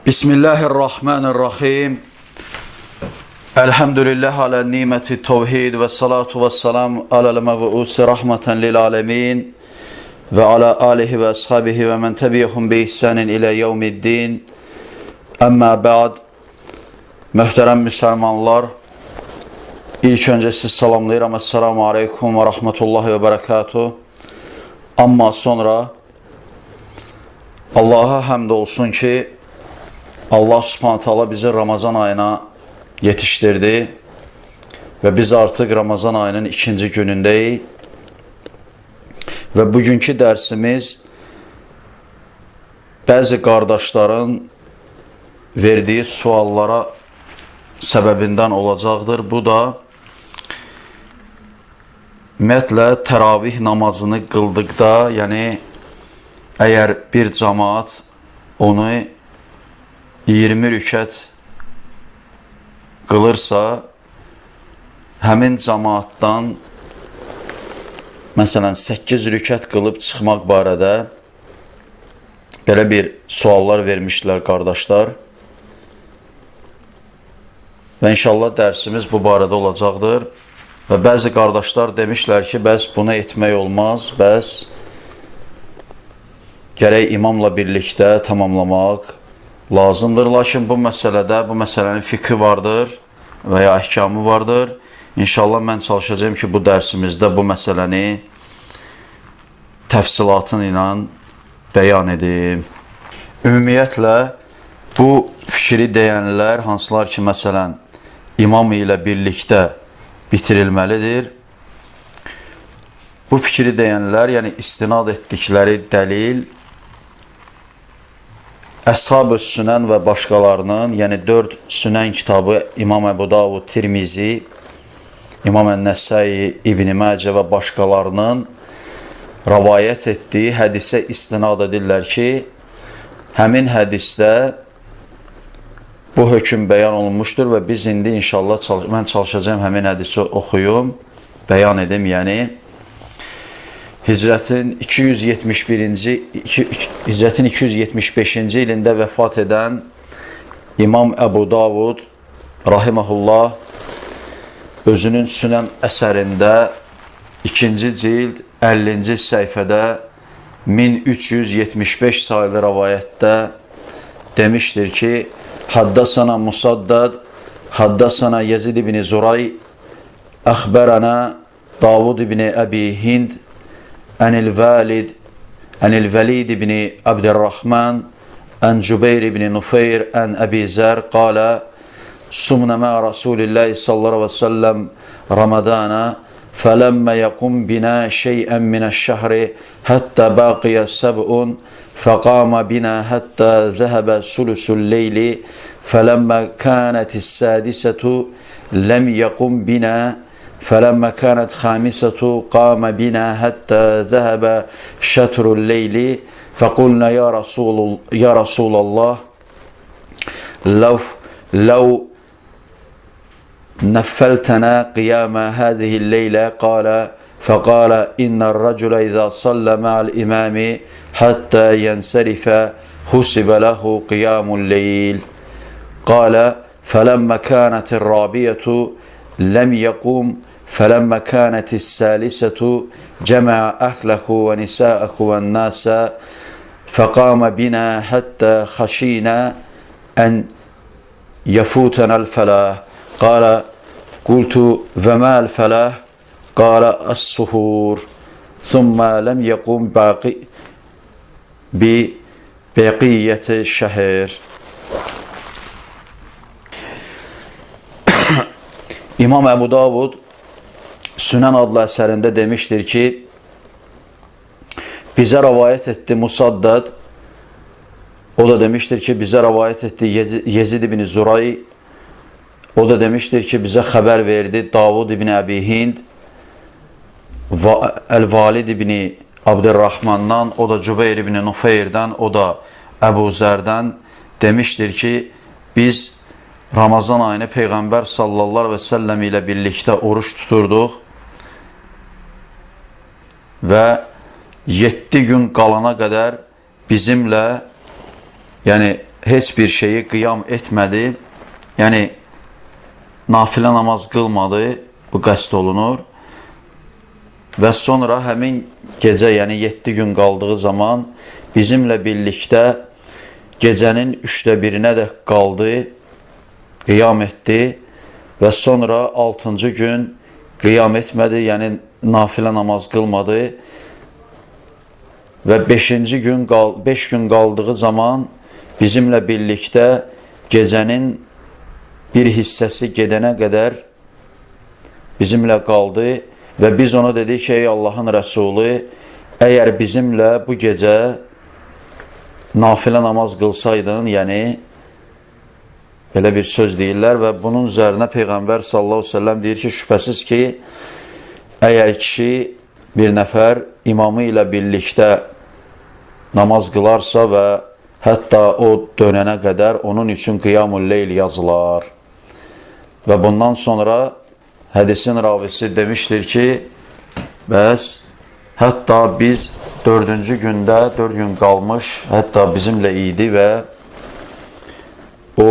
Bismillahirrahmanirrahim. Elhamdülillah ala nimeti tevhid ve salatu ve selam alel mebu'usi rahmeten lil alemin ve ala alihi ve ashabihi ve men tebiyehum bi ihsanin ila yevmiddin. Amma ba'd. Möhtərəm müsəlmanlar, ilk öncə siz salamlayıram. Esselamu aleykum ve rahmetullahi ve berekatuhu. Amma sonra Allah'a həmd olsun ki, Allah Subhanahu taala bizi Ramazan ayına yetişdirdi ve biz artıq Ramazan ayının ikinci günündəyik. Və bugünkü dərsimiz bəzi qardaşların verdiyi suallara səbəbindən olacaqdır. Bu da ümumiyyətlə təravih namazını qıldıqda, yəni əgər bir cəmaat onu 20 rükət qılırsa, həmin cəmaatdan məsələn 8 rükət qılıb çıxmaq barədə belə bir suallar vermişdilər qardaşlar. Və inşallah dərsimiz bu barədə olacaqdır. Və bəzi qardaşlar demişlər ki, bəs bunu etmək olmaz, bəs gərək imamla birlikdə tamamlamaq lazımdır. Lakin bu məsələdə, bu məsələnin fikri vardır və ya əhkamı vardır. İnşallah mən çalışacağım ki, bu dərsimizdə bu məsələni təfsilatı ilə bəyan edim. Ümumiyyətlə, bu fikri deyənlər, hansılar ki, məsələn, imam ilə birlikdə bitirilməlidir. Bu fikri deyənlər, yəni istinad etdikləri dəlil, Əshab-ı Sünən və başqalarının, yəni 4 Sünən kitabı İmam Əbu Davud, Tirmizi, İmam Ən-Nəsai, İbn-i Məcə və başqalarının rəvayət etdiyi hədisə istinad edirlər ki, həmin hədisdə bu hökm bəyan olunmuşdur və biz indi inşallah mən çalışacağım həmin hədisi oxuyum, bəyan edim, yəni Hicrətin 275-ci ilində vəfat edən İmam Əbu Davud rahiməhullah özünün Sünən əsərində 2-ci cild 50-ci səhifədə 1375 sayılı rəvayətdə demişdir ki, Haddasana Musaddad, Haddasana Yezid ibn Zuray, Əxbərənə Davud ibn Əbi Hind, Anil Velid ibn Abdurrahman, An Cübeyr ibn Nufeyr, An Əbi Zər, qala, Sumna ma Rasulillahi sallallahu aleyhi ve sellem Ramadana, فلما يقم بنا شيئا من الشهر حتى باقي سبع فقام بنا حتى ذهب ثلث الليل فلما كانت السادسة لم يقم بنا فلما كانت خامسة قام بنا حتى ذهب شطر الليل فقلنا يا رسول الله لو نفلتنا قيام هذه الليلة فقال إن الرجل إذا صلى مع الإمام حتى ينصرف حسب له قيام الليل قال فلما كانت الرابعة لم يقوم فلما كانت الثالثة جمع أهله ونساءه والناس فقام بنا حتى خشينا أن يفوتنا الفلاح قال قلت وما الفلاح قال السحور ثم لم يقم ببقية الشهر. İmam Əbu Davud Sünən adlı əsərində demişdir ki, bizə rəvayət etdi Musaddad, o da demişdir ki, bizə rəvayət etdi Yezid ibn Zuray, o da demişdir ki, bizə xəbər verdi Davud ibn Əbi Hind, Əl-Valid ibn Abdurrahmandan, o da Cübeyr ibn Nufeyrdən, o da Əbu Zərdən demişdir ki, biz Ramazan ayını Peyğəmbər sallallahu aleyhi ve sellem ilə birlikdə oruç tuturduq və 7 gün qalana qədər bizimlə, yəni heç bir şeyi qiyam etmədi. Yəni nafilə namaz qılmadı, bu qəsd olunur. Və sonra həmin gecə, yəni 7 gün qaldığı zaman bizimlə birlikdə gecənin 1/3-nə də qaldı, qiyam etdi və sonra 6-cı gün qiyam etmədi, yəni nafilə namaz qılmadı və 5-ci gün 5 gün qaldığı zaman bizimlə birlikdə gecənin bir hissəsi gedənə qədər bizimlə qaldı və biz ona dedik ki, ey Allahın Rəsulü, əgər bizimlə bu gecə nafilə namaz qılsaydın, yəni belə bir söz deyirlər və bunun üzərinə Peyğəmbər sallallahu əleyhi və səlləm deyir ki, şübhəsiz ki, əgər kişi bir nəfər imamı ilə birlikdə namaz qılarsa və hətta o dönənə qədər onun üçün qiyamul leyl yazılar. Və bundan sonra hədisin ravisi demişdir ki, bəs hətta biz 4-cü gündə, 4 gün qalmış, hətta bizimlə idi və o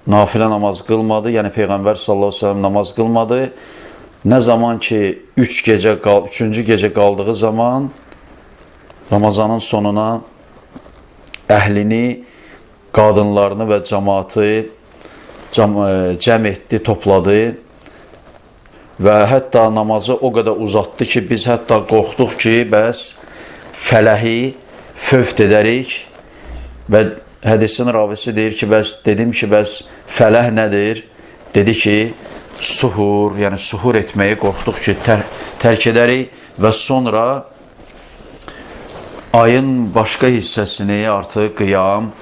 nafilə namaz qılmadı, yəni Peyğəmbər sallallahu əleyhi və səlləm namaz qılmadı. Nə zaman ki 3-cü gecə qaldığı zaman Ramazanın sonuna əhlini, qadınlarını və cəmaatı cəm etdi, topladı və hətta namazı o qədər uzatdı ki, biz hətta qorxduq ki, bəs fələhi fövt edərik və hədisin ravisi deyir ki, dedim ki, bəs fələh nədir? Dedi ki, suhur, yəni suhur etməyi qorxduq ki, tərk edərik və sonra ayın başqa hissəsini artıq qiyam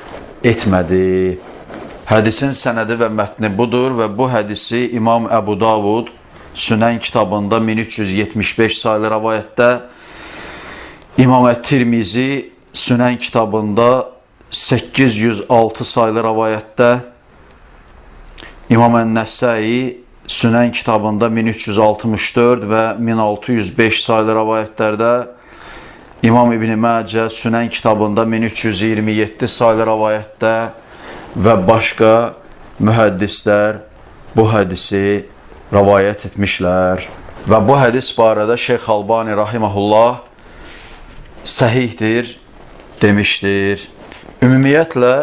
etmədi. Hədisin sənədi və mətni budur və bu hədisi İmam Əbu Davud Sünən kitabında 1375 sayılı rəvayətdə, İmam Ət-Tirmizi Sünən kitabında 806 sayılı rəvayətdə, İmam Ən-Nəsai Sünən kitabında 1364 və 1605 sayılı rəvayətlərdə, İmam İbn Məcə Sünən kitabında 1327 sayılı rəvayətdə və başqa mühəddislər bu hədisi rəvayət etmişlər. Və bu hədis barədə Şeyx Albani rahiməhullah səhihdir demişdir. Ümumiyyətlə,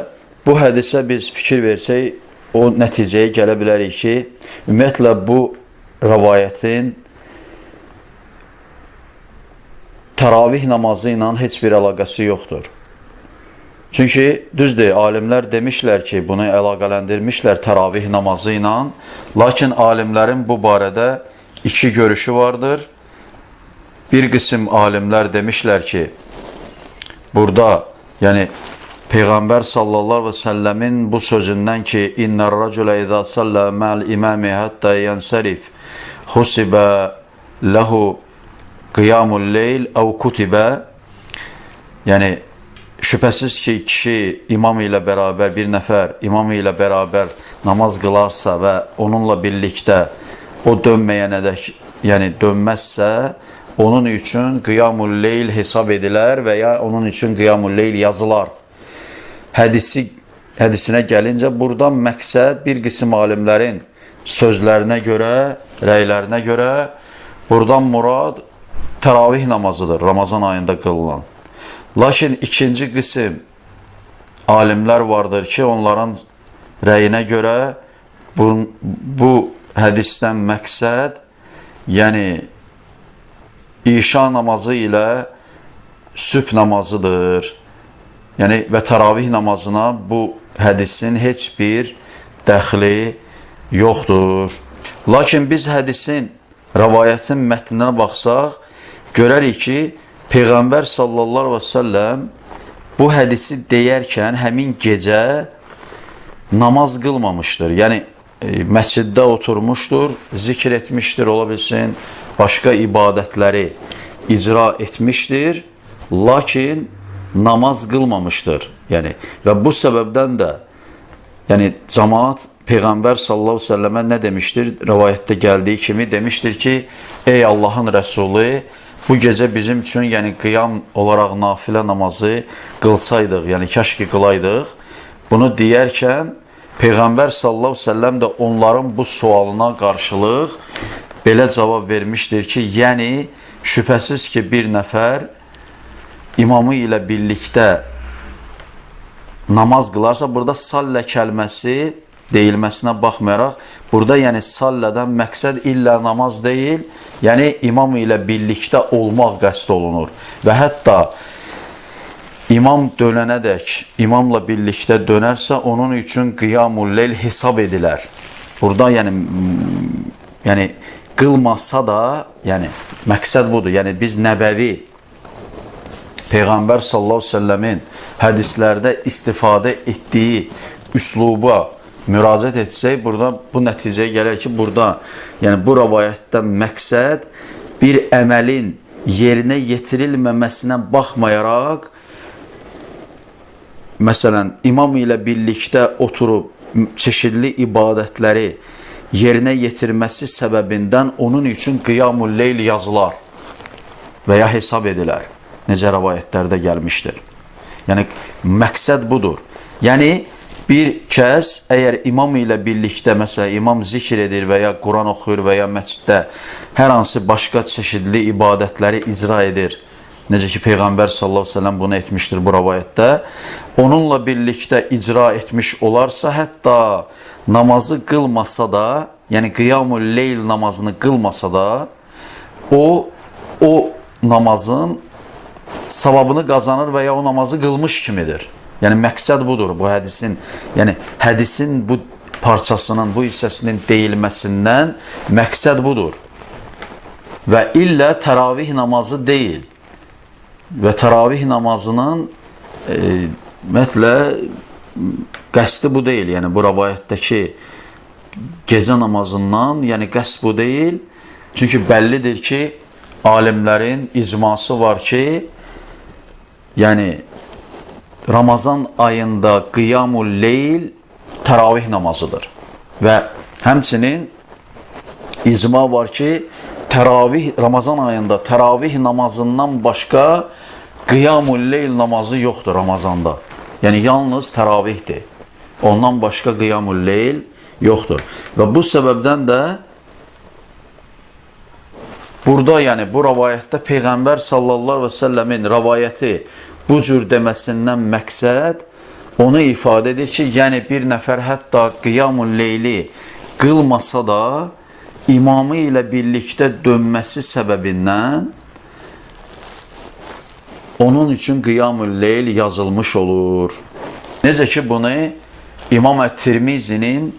bu hədisə biz fikir versək, o nəticəyə gələ bilərik ki, ümumiyyətlə bu rəvayətin təravih namazı ilə heç bir əlaqəsi yoxdur. Çünki düzdür, alimlər demişlər ki, bunu əlaqələndirmişlər təravih namazı ilə, lakin alimlərin bu barədə iki görüşü vardır. Bir qism alimlər demişlər ki, burada, yəni Peyğəmbər sallallahu əleyhi və səlləmin bu sözündən ki, İnnər-rəculə izə sallə mə'l imami həttə yənsərif xusibə ləhu qiyamul leyl əv kutibə, yəni şübhəsiz ki, kişi imam ilə bərabər, bir nəfər imam ilə bərabər namaz qılarsa və onunla birlikdə o dönməyənədək, yəni dönməzsə, onun üçün qiyamul leyl hesab edilər və ya onun üçün qiyamul leyl yazılar. Hədisinə gəlincə, buradan məqsəd bir qism alimlərin sözlərinə görə, rəylərinə görə, buradan murad təravih namazıdır, Ramazan ayında qılınan. Lakin ikinci qism alimlər vardır ki, onların rəyinə görə bu hədisdən məqsəd, yəni İşa namazı ilə sübh namazıdır. Yəni və təravih namazına bu hədisin heç bir dəxli yoxdur. Lakin biz hədisin, rəvayətin mətninə baxsaq, görərik ki, Peyğəmbər sallallahu əleyhi və səlləm bu hədisi deyərkən həmin gecə namaz qılmamışdır. Yəni məsciddə oturmuşdur, zikr etmişdir, ola bilsin, başqa ibadətləri icra etmişdir, lakin namaz qılmamışdır. Yəni və bu səbəbdən də yəni cəmaət Peyğəmbər sallallahu əleyhi və səlləmə nə demişdir? Rivayətdə gəldiyi kimi demişdir ki, ey Allahın Rəsulu, bu gecə bizim üçün, yəni qiyam olaraq nafilə namazı qılsaydıq, yəni kəş ki qılaydıq. Bunu deyərkən Peyğəmbər sallallahu əleyhi və səlləm də onların bu sualına qarşılıq belə cavab vermişdir ki, yəni şübhəsiz ki bir nəfər imamı ilə birlikdə namaz qılarsa, burada sallə kəlməsi deyilməsinə baxmayaraq, burada yəni sallədən məqsəd illə namaz deyil, yəni imam ilə birlikdə olmaq qəsd olunur. Və hətta imam dönənədək, imamla birlikdə dönərsə, onun üçün qiyamul leyl hesab edilər. Burada yəni qılmasa da, yəni məqsəd budur. Yəni biz nəbəvi Peyğəmbər sallallahu əleyhi və səlləmin hədislərdə istifadə etdiyi üsluba müraciət etsək, burada bu nəticəyə gəlir ki, burada yəni bu rivayətdən məqsəd bir əməlin yerinə yetirilməməsinə baxmayaraq, məsələn, imam ilə birlikdə oturub çeşidli ibadətləri yerinə yetirməsi səbəbindən onun üçün qiyamul leyl yazılar və ya hesab edilər. Necə rivayətlərdə gəlmişdir. Yəni, məqsəd budur. Yəni, bir kəs əgər imam ilə birlikdə, məsələn, imam zikr edir və ya Quran oxuyur və ya məsciddə hər hansı başqa çeşidli ibadətləri icra edir. Necə ki, Peyğəmbər sallallahu əleyhi və səlləm bunu etmişdir bu rivayətdə. Onunla birlikdə icra etmiş olarsa, hətta namazı qılmasa da, yəni qiyamul leyl namazını qılmasa da, o namazın savabını qazanır və ya o namazı qılmış kimidir. Yəni məqsəd budur bu hədisin. Yəni hədisin bu parçasının, bu hissəsinin deyilməsindən məqsəd budur. Və illə təravih namazı deyil. Və təravih namazının ümumiyyətlə qəsdi bu deyil. Yəni bu rivayətdəki gecə namazından, yəni qəsd bu deyil. Çünki bəllidir ki, alimlərin icması var ki, yəni Ramazan ayında qiyamul leyl təravih namazıdır. Və həmçinin icma var ki, Ramazan ayında təravih namazından başqa qiyamul leyl namazı yoxdur Ramazanda. Yəni yalnız təravihdir. Ondan başqa qiyamul leyl yoxdur. Və bu səbəbdən də burada, yəni bu rivayətdə Peyğəmbər sallallahu əleyhi və səlləmin rivayəti bu cür deməsindən məqsəd onu ifadə edir ki, yəni bir nəfər hətta qiyamul leyli qılmasa da imamı ilə birlikdə dönməsi səbəbindən onun üçün qiyamul leyl yazılmış olur. Necə ki, bunu İmam Ət-Tirmizinin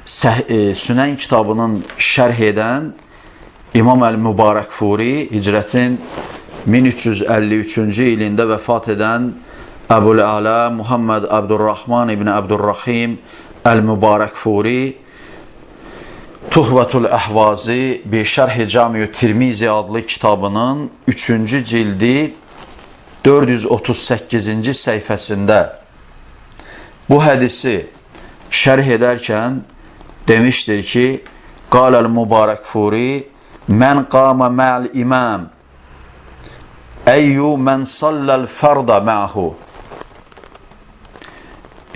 Sünən kitabının şərh edən İmam Əl-Mübarəkfuri, hicrətin 1353-cü ilində vəfat edən Əbu'l-Əla Muhammed Abdurrahman ibn Abdurrahim Əl-Mübarəkfuri Tuhvatul Əhvazi bi Şərh-i Cami-ü Tirmizi adlı kitabının 3-cü cildi 438-ci səhifəsində bu hədisi şərh edərkən demişdir ki, Qaləl-Mübarəkfuri Mən qama ma'al imam Eyyu mən salləl fərdə ma'hu.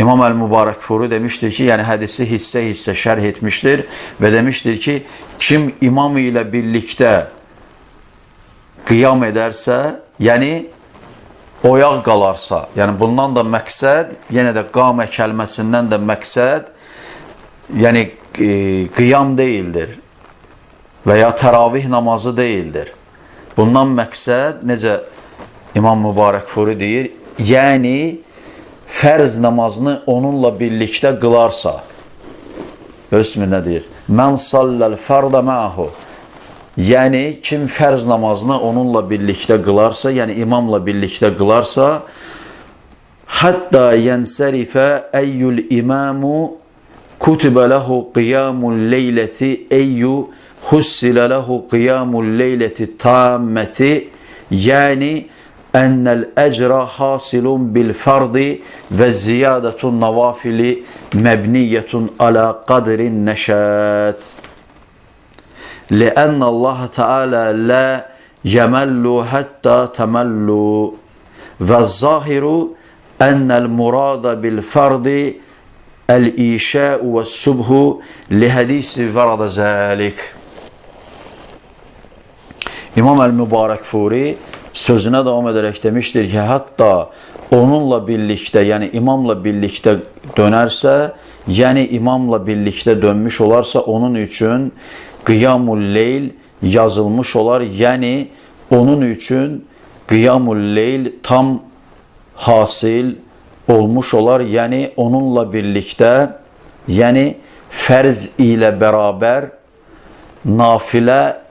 İmam Əl-Mübarəkfuri demişdir ki, yəni hədisi hissə-hissə şərh etmişdir və demişdir ki, kim imam ilə birlikdə qiyam edərsə, yəni oyaq qalarsa, yəni bundan da məqsəd, yenə də qamə kəlməsindən də məqsəd, yəni qiyam deyildir və ya təravih namazı deyildir. Bundan məqsəd, necə İmam Mübarəkfuri deyir, yəni fərz namazını onunla birlikdə qılarsa, Özmür nə deyir? Mən salləl fərdə mə'hu. Yəni, kim fərz namazını onunla birlikdə qılarsa, yəni imamla birlikdə qılarsa, hətta yənsərifə əyyül imamu kutibə ləhu qiyamul leyləti əyyü xussilə ləhu qiyamul leyləti tamməti, yəni ənəl əcrə hasilun bil fərdi və ziyadətun navafili məbniyyətun alə qadrin nəşət. لأن الله تعالى لا yemellu hatta temellu ve zahiru ennel murada bil fardi el-işâ'u ve subhu li hadisi verada zâlik. İmam el-Mübarəkfuri sözünə davam edərək demişdir ki, hatta onunla birlikdə, yəni imamla birlikdə dönərsə, yəni imamla birlikdə dönmüş olarsa, onun üçün qiyamul leyl yazılmış olar, yəni onun üçün qiyamul leyl tam hasil olmuş olar, yəni onunla birlikdə, yəni fərz ilə bərabər nafilə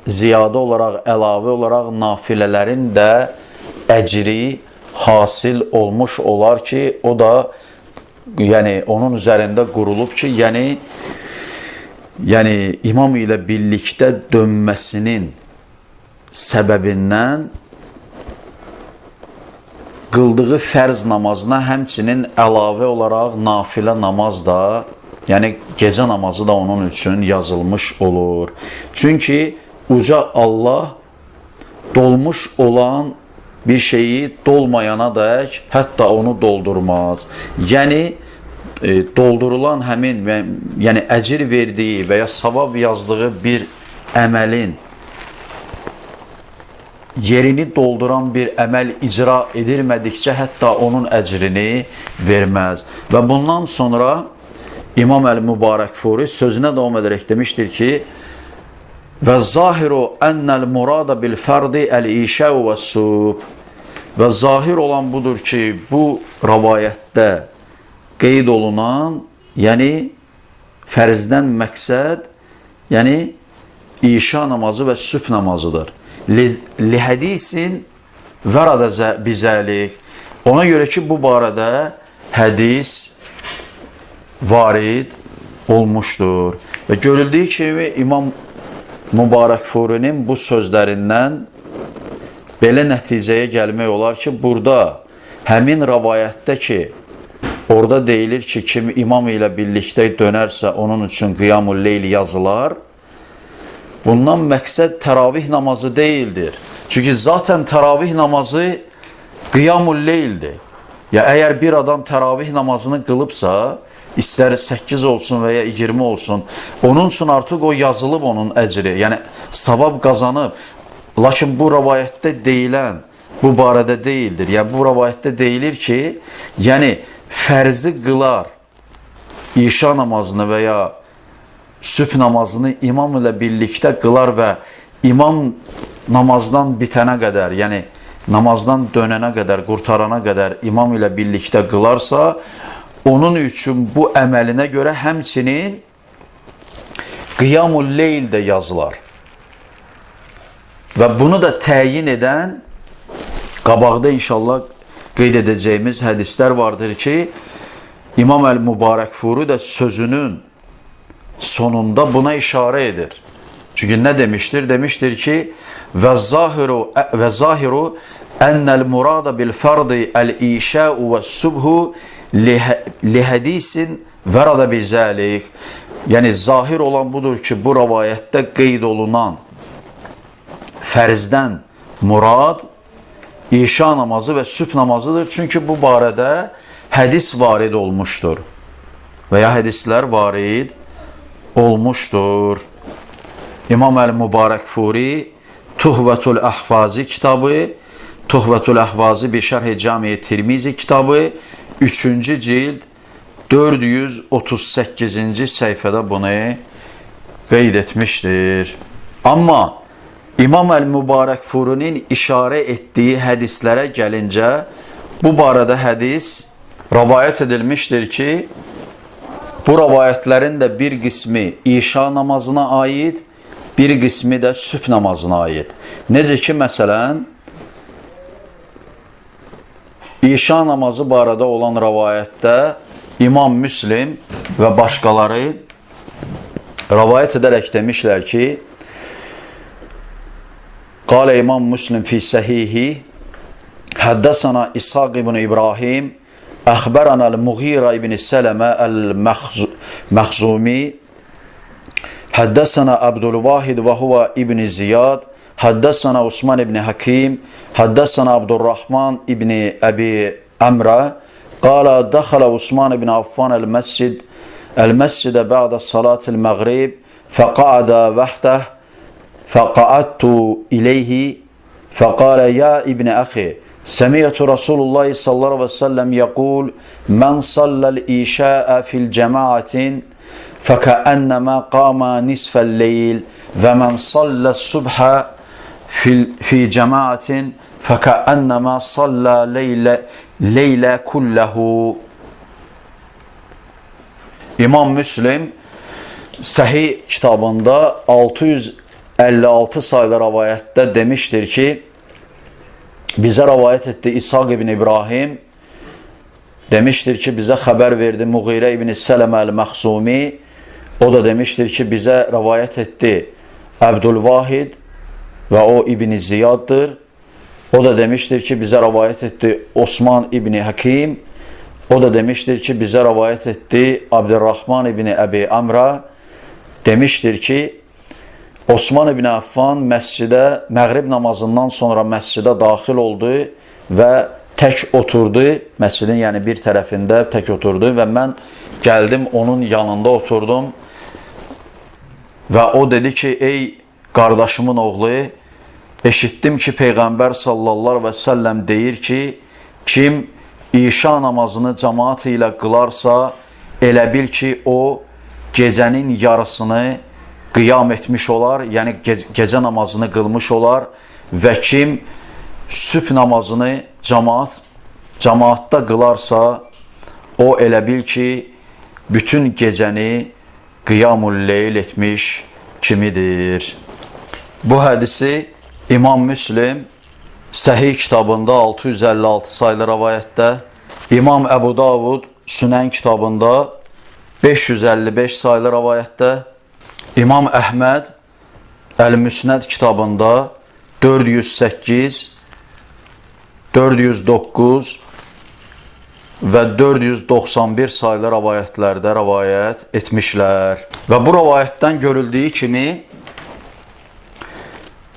ziyadə olaraq, əlavə olaraq nafilələrin də əcri hasil olmuş olar ki, o da yəni onun üzərində qurulub ki, yəni imam ilə birlikdə dönməsinin səbəbindən qıldığı fərz namazına həmçinin əlavə olaraq nafilə namaz da, yəni gecə namazı da onun üçün yazılmış olur. Çünki uca Allah dolmuş olan bir şeyi dolmayana dək hətta onu doldurmaz. Yəni doldurulan həmin, yəni əcir verdiyi və ya savab yazdığı bir əməlin yerini dolduran bir əməl icra edilmədikcə hətta onun əcrini verməz. Və bundan sonra İmam el-Mübarəkfuri sözünə davam edərək demişdir ki, və zahiru ennel murada bil fardi el-işâ'u və sub. Və zahir olan budur ki, bu rivayətdə qeyd olunan, yəni fərzdən məqsəd, yəni işa namazı və sübh namazıdır. Li hədisin vərədə bizəlik. Ona görə ki, bu barədə hədis varid olmuşdur. Və görüldüyü kimi İmam Mübarəkfurinin bu sözlərindən belə nəticəyə gəlmək olar ki, burada həmin rivayətdə ki, orada deyilir ki, kim imam ilə birlikdə dönərsə, onun üçün qiyamul leyl yazılar. Bundan məqsəd təravih namazı deyildir. Çünki zaten təravih namazı qiyamul leyldir. Ya əgər bir adam təravih namazını qılıbsa, İstər 8 olsun və ya 20 olsun, onun üçün artıq o yazılıb onun əcri, yəni savab qazanıb. Lakin bu rivayətdə deyilən bu barədə deyildir. Yəni bu rivayətdə deyilir ki, yəni fərzi qılar, işa namazını və ya sübh namazını imam ilə birlikdə qılar və imam namazdan bitənə qədər, yəni namazdan dönənə qədər, qurtarana qədər imam ilə birlikdə qılarsa, onun üçün bu əməlinə görə həmçinin qiyamul leyl də yazılar. Və bunu da təyin edən, qabaqda inşallah qeyd edəcəyimiz hədislər vardır ki, İmam el-Mübarəkfuri də sözünün sonunda buna işarə edir. Çünki nə demişdir? Demişdir ki, və zahiru ennel murada bil fardi el-işâ'u və subhu li hədisin vərədə bizəlik. Yəni zahir olan budur ki, bu rivayətdə qeyd olunan fərzdən murad işa namazı və sübh namazıdır. Çünki bu barədə hədis varid olmuşdur və ya hədislər varid olmuşdur. İmam el-Mübarəkfuri Tuhvetul Əhvazi kitabı, Tuhvetul Əhvazi bi Şərh-i Cami-i Tirmizi kitabı 3-cü cild 438-ci səhifədə bunu qeyd etmişdir. Amma İmam el-Mübarəkfurinin işarə etdiyi hədislərə gəlincə, bu barədə hədis rivayət edilmişdir ki, bu rivayətlərin də bir qismi işa namazına aid, bir qismi də sübh namazına aid. Necə ki, məsələn, İşa namazı barədə olan rivayətdə İmam Müslim və başqaları rivayət edərək demişlər ki, Qalə İmam Müslim fi səhihi Həddəsana İshaq ibn İbrahim Əxbərənə el-Muğira ibn Sələmə el-Məxzumi Həddəsana Abdülvahid və huvə ibn Ziyad حدثنا عثمان بن حكيم حدثنا عبد الرحمن بن أبي عمرو قال دخل عثمان بن عفان المسجد بعد صلاة المغرب فقعد وحده فقعدت إليه فقال يا ابن أخي سمعت رسول الله صلى الله عليه وسلم يقول من صلى الإشاء في الجماعة فكأنما قام نصف الليل ومن صلى الصبح في جماعة فكأنما صلى ليل كله. İmam Müslim Sahih kitabında 656 sayılı rivayette demiştir ki bize rivayet etti İshak ibn İbrahim demiştir ki bize haber verdi Mughire ibn Seleme el-Mahzumi, o da demiştir ki bize rivayet etti Abdülvahid ve o İbn Ziyad'dır. O da demiştir ki bize rivayet etti Osman İbni Hakim. O da demiştir ki bize rivayet etti Abdurrahman İbni Ebi Amra. Demiştir ki Osman İbni Affan məscidə, məğrib namazından sonra məscidə daxil oldu və tək oturdu. Məscidin yəni bir tərəfində tək oturdu və mən gəldim onun yanında oturdum. Və o dedi ki, ey qardaşımın oğlu, eşitdim ki, Peyğəmbər sallallahu aleyhi və səlləm deyir ki, kim İşa namazını cəmaat ilə qılarsa, elə bil ki, o gecənin yarısını qiyam etmiş olar, yəni gecə namazını qılmış olar və kim sübh namazını cəmaatda qılarsa, o elə bil ki, bütün gecəni qiyamul leyl etmiş kimidir. Bu hədisi İmam Müslim Səhih kitabında 656 sayılı rivayətdə, İmam Əbu Davud Sünən kitabında 555 sayılı rivayətdə, İmam Əhməd Əl-Müsnəd kitabında 408, 409 və 491 sayılı rivayətlərdə rivayət etmişlər. Və bu rivayətdən görüldüyü kimi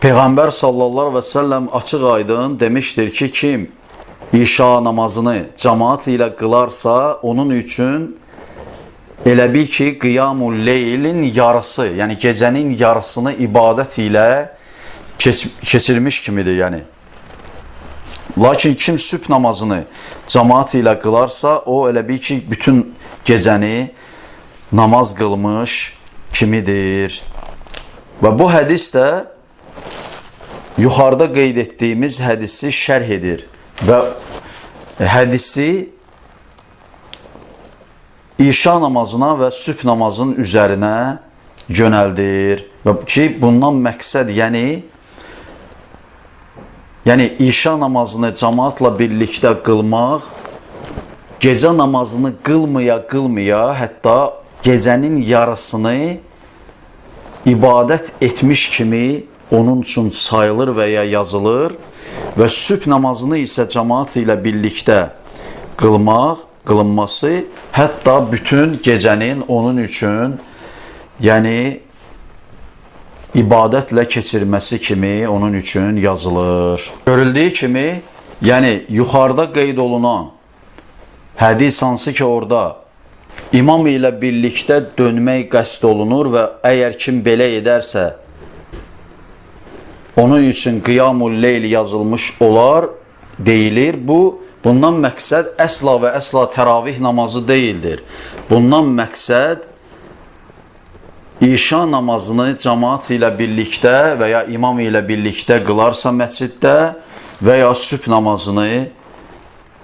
Peyğəmbər sallallahu aleyhi və səlləm açıq aydın demişdir ki, kim İşa namazını cəmaat ilə qılarsa, onun üçün elə bil ki, qiyamul leylin yarısı, yəni gecənin yarısını ibadət ilə keçirmiş kimidir. Yəni. Lakin kim sübh namazını cəmaat ilə qılarsa, o elə bil ki, bütün gecəni namaz qılmış kimidir. Və bu hədis də yuxarıda qeyd etdiyimiz hədisi şərh edir və hədisi İşa namazına və sübh namazının üzərinə yönəldir. Və ki, bundan məqsəd, yəni İşa namazını cəmaatla birlikdə qılmaq, gecə namazını qılmaya, hətta gecənin yarısını ibadət etmiş kimi onun üçün sayılır və ya yazılır və sübh namazını isə cəmaat ilə birlikdə qılınması, hətta bütün gecənin onun üçün yəni ibadətlə keçirməsi kimi onun üçün yazılır. Görüldüyü kimi, yəni yuxarıda qeyd olunan hədis hansı ki orada imam ilə birlikdə dönmək qəsd olunur və əgər kim belə edərsə, onun üçün qiyamul leyl yazılmış olar, deyilir. Bundan məqsəd əsla və əsla təravih namazı deyildir. Bundan məqsəd İşa namazını cəmaat ilə birlikdə və ya imam ilə birlikdə qılarsa məsciddə və ya sübh namazını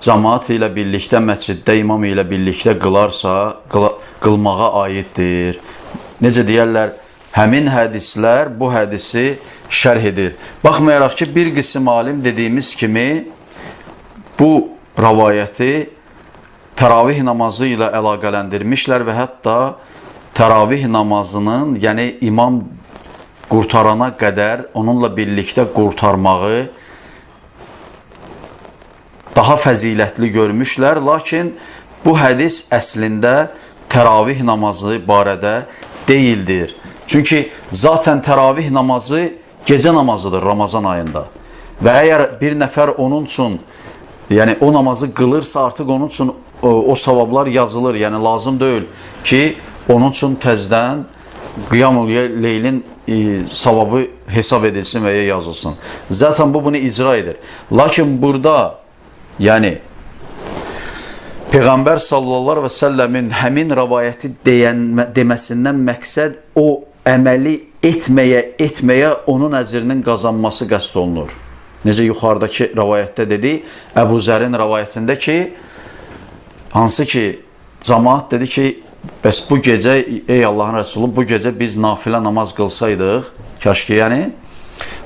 cəmaat ilə birlikdə məsciddə imam ilə birlikdə qılarsa qılmağa aiddir. Necə deyərlər, həmin hədislər bu hədisi şərh edir. Baxmayaraq ki, bir qism alim dediyimiz kimi bu rivayəti təravih namazı ilə əlaqələndirmişlər və hətta təravih namazının, yəni imam qurtarana qədər onunla birlikdə qurtarmağı daha fəzilətli görmüşlər. Lakin bu hədis əslində təravih namazı barədə deyildir. Çünki zaten təravih namazı gecə namazıdır Ramazan ayında. Və əgər bir nəfər onun üçün, yəni o namazı qılırsa, artıq onun üçün o savablar yazılır. Yəni lazım deyil ki, onun üçün təzdən Qiyamul Leylin savabı hesab edilsin və ya yazılsın. Zaten bu bunu icra edir. Lakin burada, yəni Peyğəmbər sallallahu aleyhi və səlləmin həmin rəvayəti deməsindən məqsəd o əməli etməyə onun əcrinin qazanması qəsd olunur. Necə yuxarıdakı rəvayətdə dedi, Əbu Zərin rəvayətində ki, hansı ki, cəmaat dedi ki, bəs bu gecə, ey Allahın Rəsulü, bu gecə biz nafilə namaz qılsaydıq, kaş ki, yəni,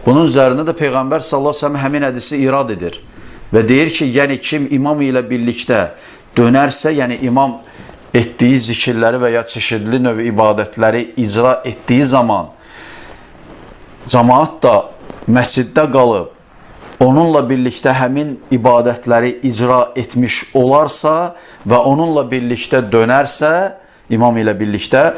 bunun üzərində də Peyğəmbər sallallahu aleyhi və səlləm həmin hədisi irad edir və deyir ki, yəni kim imam ilə birlikdə dönərsə, yəni imam etdiyi zikirləri və ya çeşidli növ ibadətləri icra etdiyi zaman cəmaat da məsciddə qalıb, onunla birlikdə həmin ibadətləri icra etmiş olarsa və onunla birlikdə dönərsə, imam ilə birlikdə,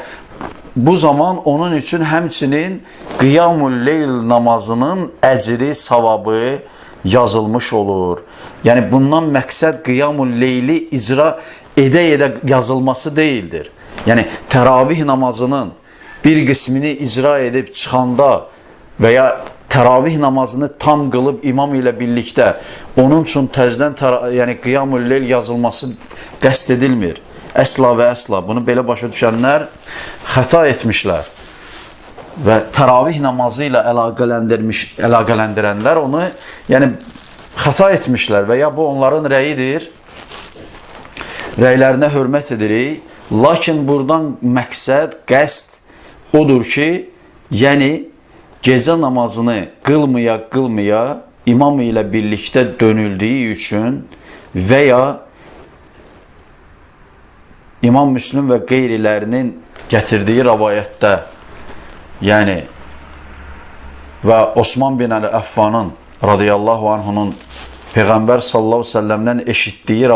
bu zaman onun üçün həmçinin Qiyamul Leyl namazının əcri, savabı yazılmış olur. Yəni bundan məqsəd Qiyamul Leyli icra edə yazılması deyildir. Yəni təravih namazının bir qismini icra edib çıxanda və ya təravih namazını tam qılıb imam ilə birlikdə onun üçün təzdən yəni Qiyamul Leyl yazılması qəsd edilmir. Əsla və əsla. Bunu belə başa düşənlər xəta etmişlər. Və təravih namazı ilə əlaqələndirənlər onu yəni xəta etmişlər və ya bu onların rəyidir. Rəylərinə hörmət edirik. Lakin buradan məqsəd, qəsd odur ki, yəni gecə namazını qılmaya imam ilə birlikdə dönüldüyü üçün və ya İmam Müslim və qeyrilərinin gətirdiyi rəvayətdə, yəni və Osman bin Əffanın radiyallahu anhunun Peyğəmbər sallallahu aleyhi ve səlləmdən eşitdiyi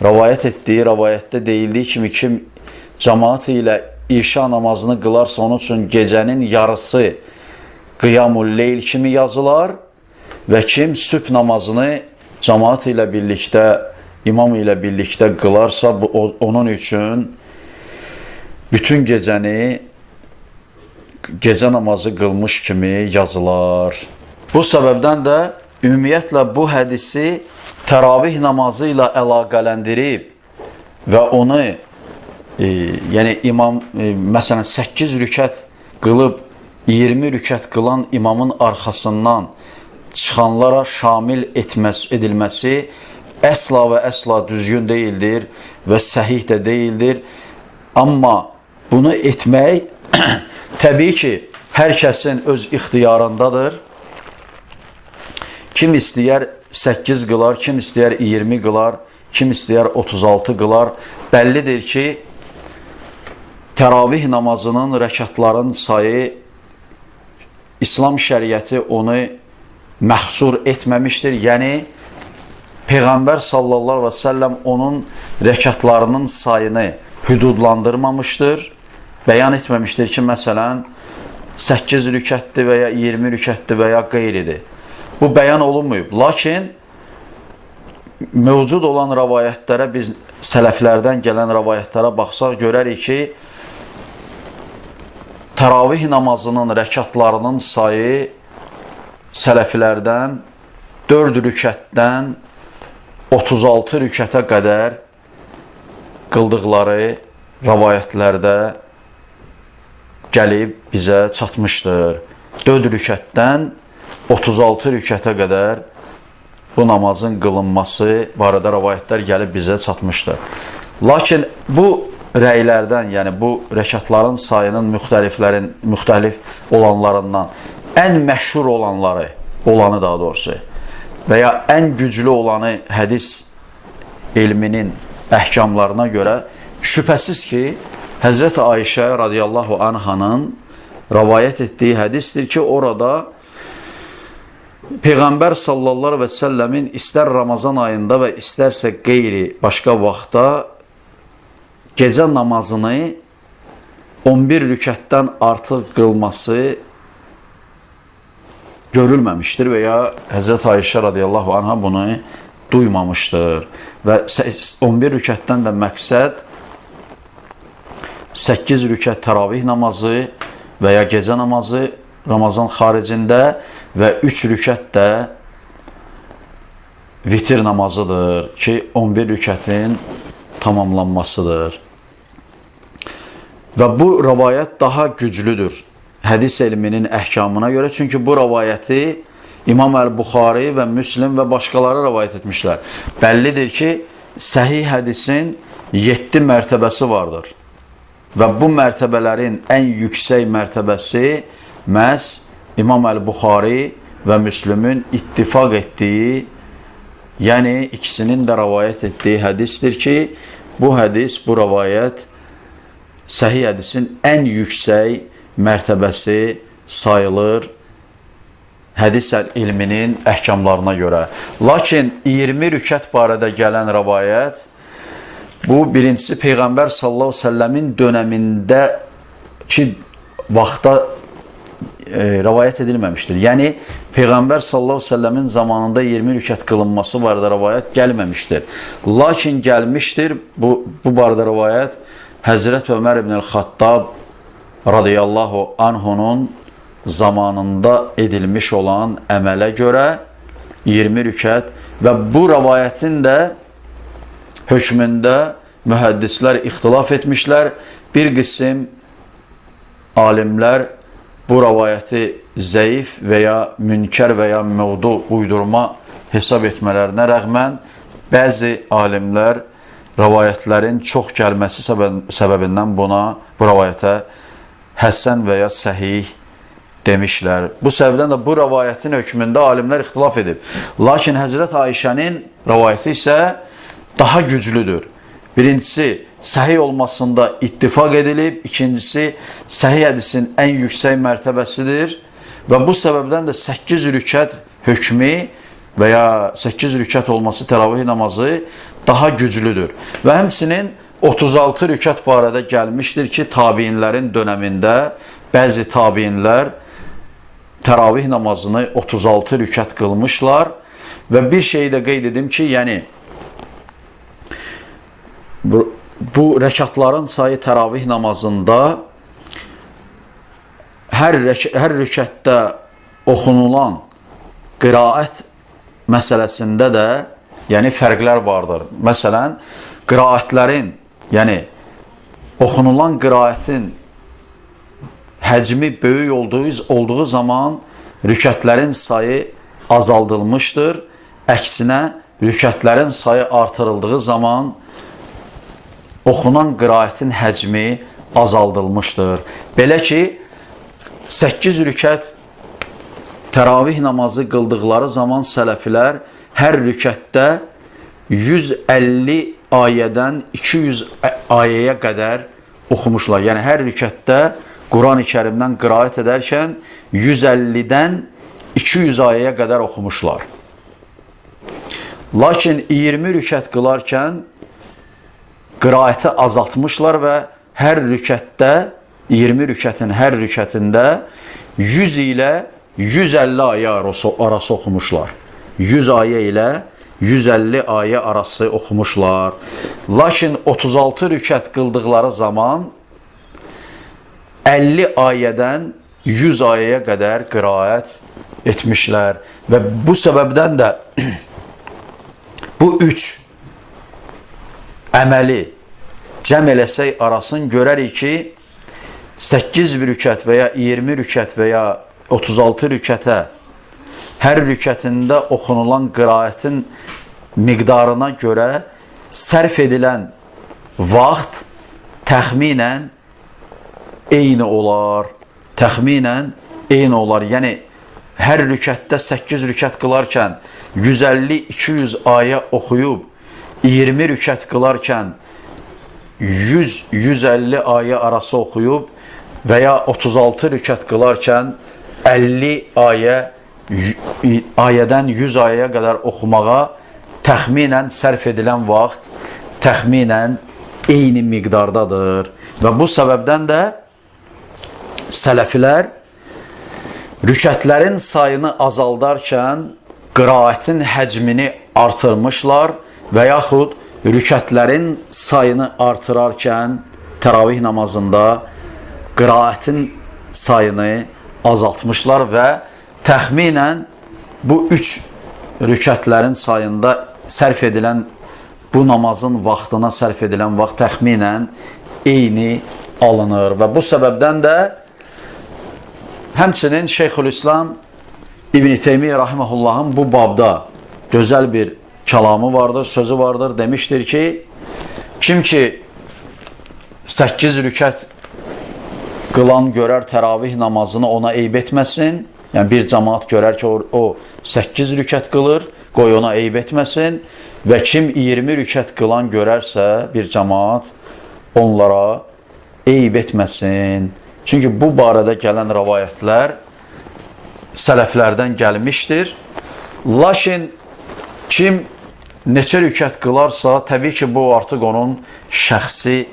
rəvayət etdiyi rəvayətdə deyildiyi kimi kim cəmaat ilə İşa namazını qılarsa onun üçün gecənin yarısı Qiyamul Leyl kimi yazılar və kim sübh namazını cəmaat ilə birlikdə, imam ilə birlikdə qılarsa onun üçün bütün gecəni gecə namazı qılmış kimi yazılar. Bu səbəbdən də ümumiyyətlə bu hədisi təravih namazı ilə əlaqələndirib və onu yəni imam məsələn 8 rükət qılıb 20 rükət qılan imamın arxasından çıxanlara şamil edilməsi əsla və əsla düzgün deyildir və səhih də deyildir. Amma bunu etmək təbii ki, hər kəsin öz ixtiyarındadır. Kim istəyər 8 qılar, kim istəyər 20 qılar, kim istəyər 36 qılar. Bəllidir ki, təravih namazının rəkatların sayı İslam şəriəti onu məhsur etməmişdir. Yəni, Peyğəmbər sallallahu aleyhi və səlləm onun rəkatlarının sayını hüdudlandırmamışdır, bəyan etməmişdir ki, məsələn, 8 rükətdir və ya 20 rükətdir və ya qeyridir. Bu bəyan olunmayıb. Lakin, mövcud olan rəvayətlərə, biz sələflərdən gələn rəvayətlərə baxsaq, görərik ki, təravih namazının rəkatlarının sayı sələflərdən 4 rükətdən 36 rükətə qədər qıldıqları rəvayətlərdə gəlib bizə çatmışdır. 4 rükətdən 36 rükətə qədər bu namazın qılınması barədə rəvayətlər gəlib bizə çatmışdır. Lakin bu rəylərdən, yəni bu rəkatların sayının müxtəlif olanlarından ən məşhur olanı daha doğrusu və ya ən güclü olanı hədis elminin əhkamlarına görə şübhəsiz ki, Həzrəti Ayşə radiyallahu anhanın rəvayət etdiyi hədisdir ki, orada Peyğəmbər sallallahu aleyhi və səlləmin istər Ramazan ayında və istərsə qeyri başqa vaxtda gecə namazını 11 rükətdən artıq qılması görülməmişdir və ya Həzrət Ayşə radiyallahu anha bunu duymamışdır. Və 11 rükətdən də məqsəd 8 rükət təravih namazı və ya gecə namazı Ramazan xaricində və 3 rükət də vitir namazıdır ki, 11 rükətin tamamlanmasıdır. Və bu rəvayət daha güclüdür hədis elminin əhkamına görə. Çünki bu rəvayəti İmam Əl-Buxari və Müslim və başqaları rəvayət etmişlər. Bəllidir ki, səhih hədisin 7 mərtəbəsi vardır. Və bu mərtəbələrin ən yüksək mərtəbəsi məhz İmam Əl-Buxari və Müslümün ittifaq etdiyi, yəni ikisinin də rəvayət etdiyi hədisdir ki, bu hədis, bu rəvayət səhih hədisin ən yüksək mərtəbəsi sayılır hədis ilminin əhkamlarına görə. Lakin 20 rükət barədə gələn rəvayət, bu birincisi Peyğəmbər sallallahu əleyhi və səlləmin dönəmindəki vaxtda rəvayət edilməmişdir. Yəni, Peyğəmbər sallallahu əleyhi və səlləmin zamanında 20 rükət qılınması barədə rəvayət gəlməmişdir. Lakin gəlmişdir, bu barədə rəvayət Həzrət Ömər ibn el-Xattab radiyallahu anhunun zamanında edilmiş olan əmələ görə 20 rükət və bu rəvayətin də hökmündə mühəddislər ixtilaf etmişlər. Bir qism alimlər bu rəvayəti zəif və ya münkər və ya məvdu uydurma hesab etmələrinə rəğmən bəzi alimlər rəvayətlərin çox gəlməsi səbəbindən bu rəvayətə həsən və ya səhih demişlər. Bu səbəbdən də bu rəvayətin hökmündə alimlər ixtilaf edib. Lakin Həzrət Ayşənin rəvayəti isə daha güclüdür. Birincisi, səhih olmasında ittifaq edilib. İkincisi, səhih hədisin ən yüksək mərtəbəsidir. Və bu səbəbdən də 8 rükət hökmü və ya 8 rükət olması təravih namazı daha güclüdür. Və həmçinin 36 rükət barədə gəlmişdir ki, tabiinlərin dönəmində bəzi tabiinlər təravih namazını 36 rükət qılmışlar. Və bir şeyi də qeyd edim ki, yəni bu rəkatların sayı təravih namazında hər rükətdə oxunulan qiraət məsələsində də yəni fərqlər vardır. Məsələn, qiraətlərin, yəni oxunulan qiraətin həcmi böyük olduğu zaman rükətlərin sayı azaldılmışdır. Əksinə, rükətlərin sayı artırıldığı zaman oxunan qiraətin həcmi azaldılmışdır. Belə ki, 8 rükət təravih namazı qıldıqları zaman sələfilər hər rükətdə 150 ayədən 200 ayəyə qədər oxumuşlar. Yəni, hər rükətdə Quran-ı Kərimdən qiraət edərkən 150-dən 200 ayəyə qədər oxumuşlar. Lakin 20 rükət qılarkən qiraəti azaltmışlar və hər rükətdə, 20 rükətin hər rükətində 100 ilə 150 ayə arası oxumuşlar. 100 ayə ilə 150 ayə arası oxumuşlar. Lakin 36 rükət qıldıqları zaman 50 ayədən 100 ayəyə qədər qiraət etmişlər. Və bu səbəbdən də bu 3 əməli cəm eləsək arasını görərik ki, 8 rükət və ya 20 rükət və ya 36 rükətə hər rükətində oxunulan qiraətin miqdarına görə sərf edilən vaxt təxminən eyni olar. Təxminən eyni olar. Yəni, hər rükətdə 8 rükət qılarkən 150-200 ayə oxuyub, 20 rükət qılarkən 100-150 ayə arası oxuyub və ya 36 rükət qılarkən 50 ayədən 100 ayəyə qədər oxumağa təxminən sərf edilən vaxt təxminən eyni miqdardadır. Və bu səbəbdən də sələflər rükətlərin sayını azaldarkən qiraətin həcmini artırmışlar və yaxud rükətlərin sayını artırarkən təravih namazında qiraətin sayını azaltmışlar və təxminən bu 3 rükətlərin sayında sərf edilən, bu namazın vaxtına sərf edilən vaxt təxminən eyni alınır və bu səbəbdən də həmçinin Şeyxülislam İbn Teymiyyə rahimehullahın bu babda gözəl bir kəlamı vardır, sözü vardır. Demişdir ki, kim ki 8 rükət qılan görər təravih namazını ona eyb etməsin. Yəni bir cəmaat görər ki, o 8 rükət qılır, qoy ona eyb etməsin. Və kim 20 rükət qılan görərsə bir cəmaat onlara eyb etməsin. Çünki bu barədə gələn rəvayətlər sələflərdən gəlmişdir. Lakin kim neçə rükət qılarsa, təbii ki, bu artıq onun şəxsi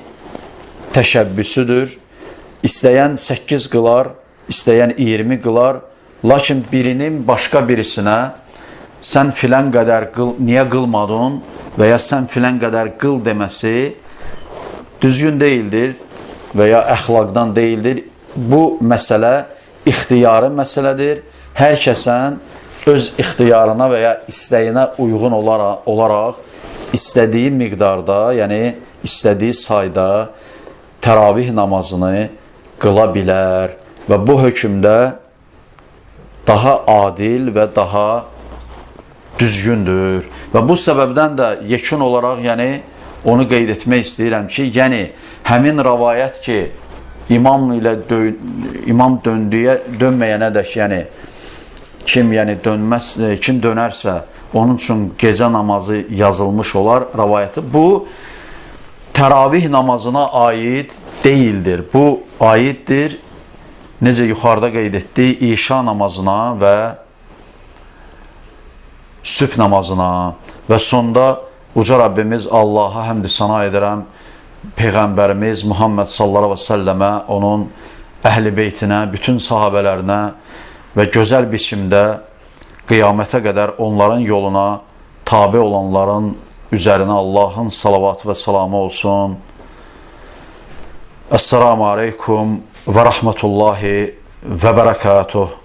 təşəbbüsüdür. İstəyən 8 qılar, istəyən 20 qılar. Lakin birinin başqa birisinə sən filən qədər qıl, niyə qılmadın və ya sən filən qədər qıl deməsi düzgün deyildir və ya əxlaqdan deyildir. Bu məsələ ixtiyari məsələdir. Hər kəsən öz ixtiyarına və ya istəyinə uyğun olaraq istədiyi miqdarda, yəni istədiyi sayda təravih namazını qıla bilər və bu hökmdə daha adil və daha düzgündür. Və bu səbəbdən də yekun olaraq, yəni onu qeyd etmək istəyirəm ki, yəni həmin rəvayət ki, imam ilə imam dönməyənədək, yəni kim kim dönərsə, onun üçün gecə namazı yazılmış olar rəvayəti. Bu təravih namazına aid deyildir. Bu aiddir, necə yuxarıda qeyd etdi, işa namazına və sübh namazına və sonda uca Rabbimiz Allaha həmd sana edirəm, Peyğəmbərimiz Muhammed sallallahu aleyhi və səlləmə, onun əhl-i beytinə, bütün sahabələrinə və gözəl biçimdə qiyamətə qədər onların yoluna tabi olanların üzərinə Allahın salavatı və salamı olsun. Esselamu aleykum və rəhmətullahi və bərəkatuh.